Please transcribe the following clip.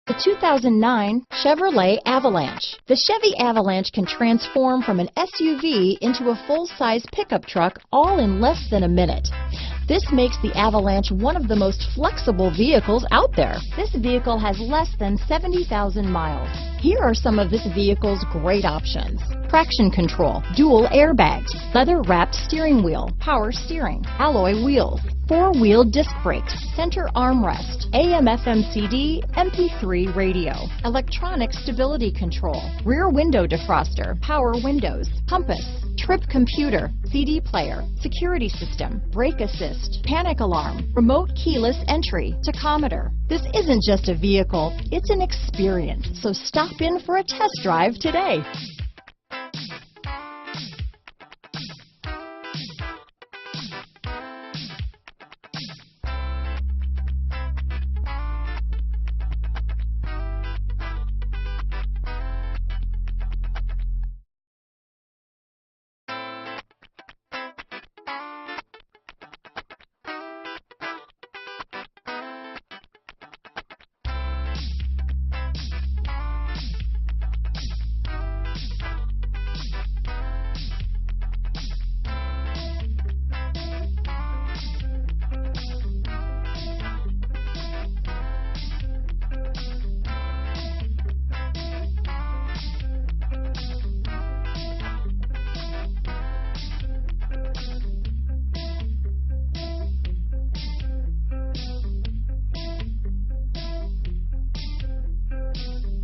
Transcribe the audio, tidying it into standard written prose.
The 2009 Chevrolet Avalanche. The Chevy Avalanche can transform from an SUV into a full-size pickup truck all in less than a minute. This makes the Avalanche one of the most flexible vehicles out there. This vehicle has less than 70,000 miles. Here are some of this vehicle's great options: traction control, dual airbags, leather-wrapped steering wheel, power steering, alloy wheels, four-wheel disc brakes, center armrest, AM/FM/CD, MP3 radio, electronic stability control, rear window defroster, power windows, compass, trip computer, CD player, security system, brake assist, panic alarm, remote keyless entry, tachometer. This isn't just a vehicle, it's an experience. So stop in for a test drive today.